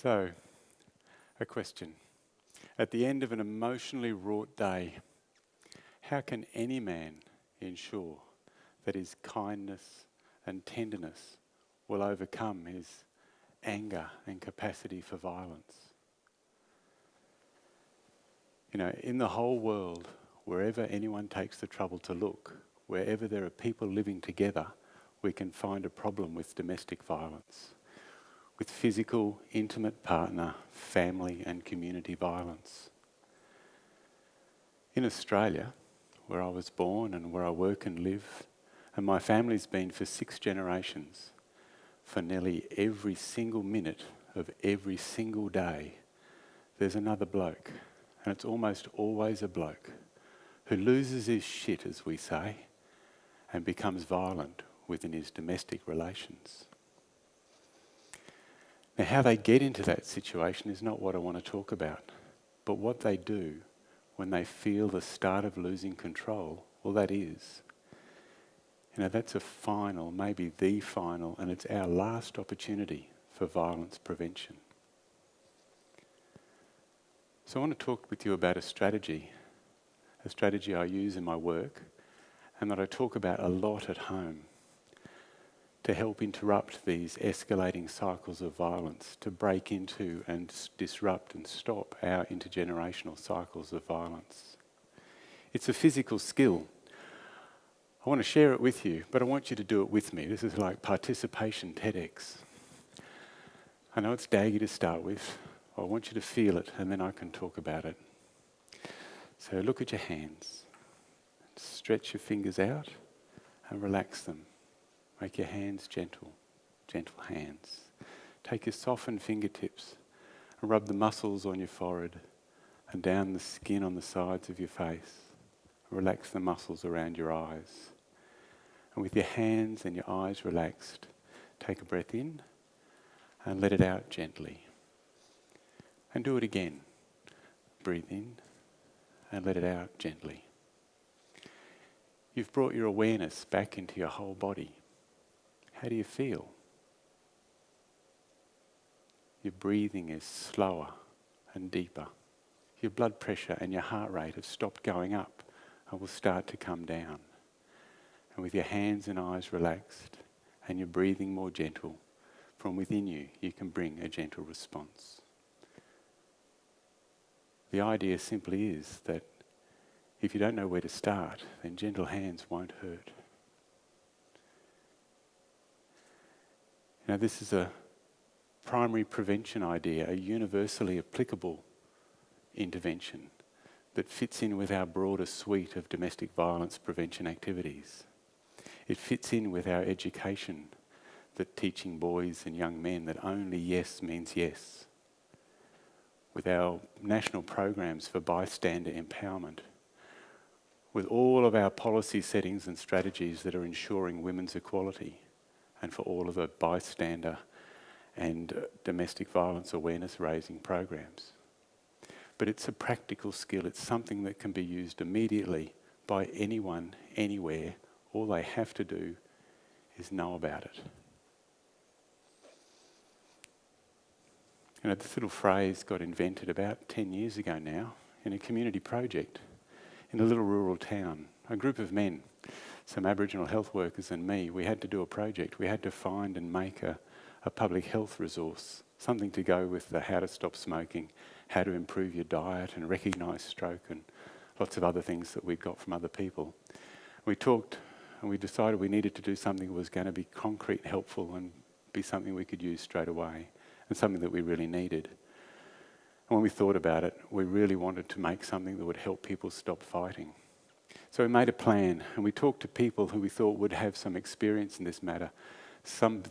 So, a question. At the end of an emotionally wrought day, how can any man ensure that his kindness and tenderness will overcome his anger and capacity for violence? You know, in the whole world, wherever anyone takes the trouble to look, wherever there are people living together, we can find a problem with domestic violence, with physical, intimate partner, family and community violence. In Australia, where I was born and where I work and live, and my family's been for 6 generations, for nearly every single minute of every single day, there's another bloke, and it's almost always a bloke, who loses his shit, as we say, and becomes violent within his domestic relations. Now, how they get into that situation is not what I want to talk about, but what they do when they feel the start of losing control, well, that is. You know, that's a final, maybe the final, and it's our last opportunity for violence prevention. So I want to talk with you about a strategy I use in my work and that I talk about a lot at home to help interrupt these escalating cycles of violence, to break into and disrupt and stop our intergenerational cycles of violence. It's a physical skill. I want to share it with you, but I want you to do it with me. This is like participation TEDx. I know it's daggy to start with. I want you to feel it and then I can talk about it. So look at your hands. Stretch your fingers out and relax them. Make your hands gentle, gentle hands. Take your softened fingertips and rub the muscles on your forehead and down the skin on the sides of your face. Relax the muscles around your eyes. And with your hands and your eyes relaxed, take a breath in and let it out gently. And do it again. Breathe in and let it out gently. You've brought your awareness back into your whole body. How do you feel? Your breathing is slower and deeper. Your blood pressure and your heart rate have stopped going up and will start to come down. And with your hands and eyes relaxed and your breathing more gentle, from within you, you can bring a gentle response. The idea simply is that if you don't know where to start, then gentle hands won't hurt. Now, this is a primary prevention idea, a universally applicable intervention that fits in with our broader suite of domestic violence prevention activities. It fits in with our education, that teaching boys and young men that only yes means yes. With our national programs for bystander empowerment. With all of our policy settings and strategies that are ensuring women's equality, and for all of the bystander and domestic violence awareness raising programs. But it's a practical skill. It's something that can be used immediately by anyone, anywhere. All they have to do is know about it. You know, this little phrase got invented about 10 years ago now in a community project in a little rural town. A group of men, some Aboriginal health workers and me, we had to do a project. We had to find and make a public health resource, something to go with the how to stop smoking, how to improve your diet and recognise stroke and lots of other things that we'd got from other people. We talked and we decided we needed to do something that was going to be concrete, helpful and be something we could use straight away and something that we really needed. And when we thought about it, we really wanted to make something that would help people stop fighting. So we made a plan and we talked to people who we thought would have some experience in this matter, some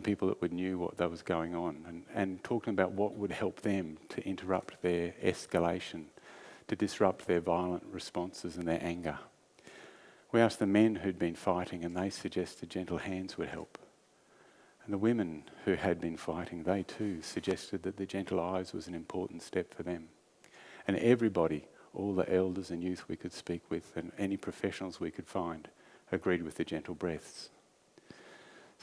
people that knew what that was going on and talking about what would help them to interrupt their escalation, to disrupt their violent responses and their anger. We asked the men who'd been fighting and they suggested gentle hands would help. And the women who had been fighting, they too suggested that the gentle eyes was an important step for them. And everybody, all the elders and youth we could speak with and any professionals we could find, agreed with the gentle breaths.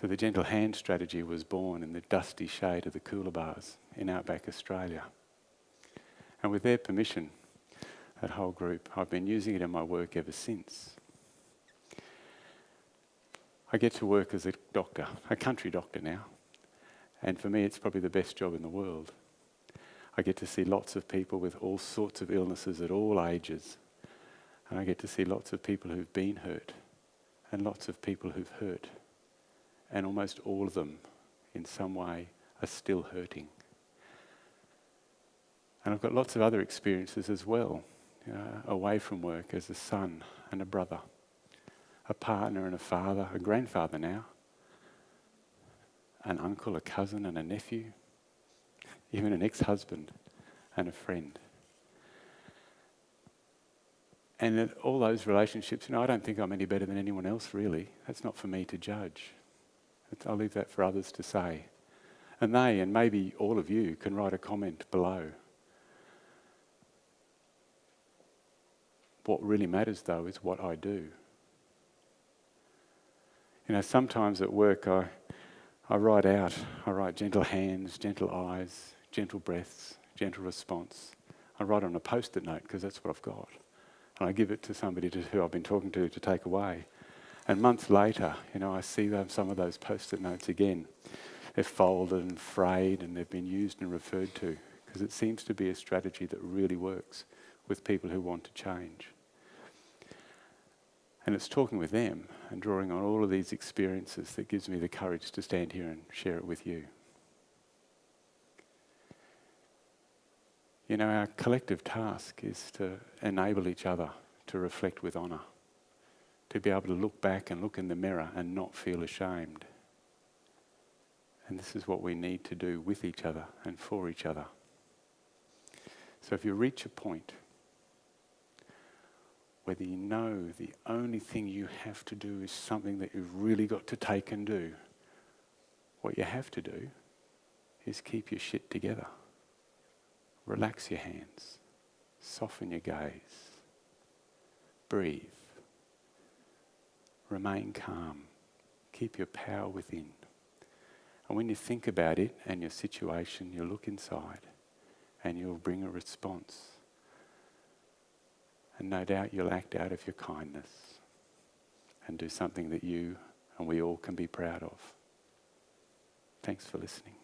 So the Gentle Hand strategy was born in the dusty shade of the Coolabahs in outback Australia. And with their permission, that whole group, I've been using it in my work ever since. I get to work as a doctor, a country doctor now. And for me, it's probably the best job in the world. I get to see lots of people with all sorts of illnesses at all ages. And I get to see lots of people who've been hurt and lots of people who've hurt. And almost all of them, in some way, are still hurting. And I've got lots of other experiences as well, away from work as a son and a brother, a partner and a father, a grandfather now, an uncle, a cousin and a nephew, even an ex-husband and a friend. And in all those relationships, I don't think I'm any better than anyone else really. That's not for me to judge. I'll leave that for others to say. And they, and maybe all of you, can write a comment below. What really matters though is what I do. Sometimes at work I write gentle hands, gentle eyes, gentle breaths, gentle response. I write on a post-it note because that's what I've got. And I give it to somebody who I've been talking to take away. And months later, I see some of those post-it notes again. They're folded and frayed and they've been used and referred to because it seems to be a strategy that really works with people who want to change. And it's talking with them and drawing on all of these experiences that gives me the courage to stand here and share it with you. Our collective task is to enable each other to reflect with honour, to be able to look back and look in the mirror and not feel ashamed. And this is what we need to do with each other and for each other. So if you reach a point whether you know the only thing you have to do is something that you've really got to take and do, what you have to do is keep your shit together. Relax your hands. Soften your gaze. Breathe. Remain calm. Keep your power within. And when you think about it and your situation, you look inside and you'll bring a response. And no doubt you'll act out of your kindness and do something that you and we all can be proud of. Thanks for listening.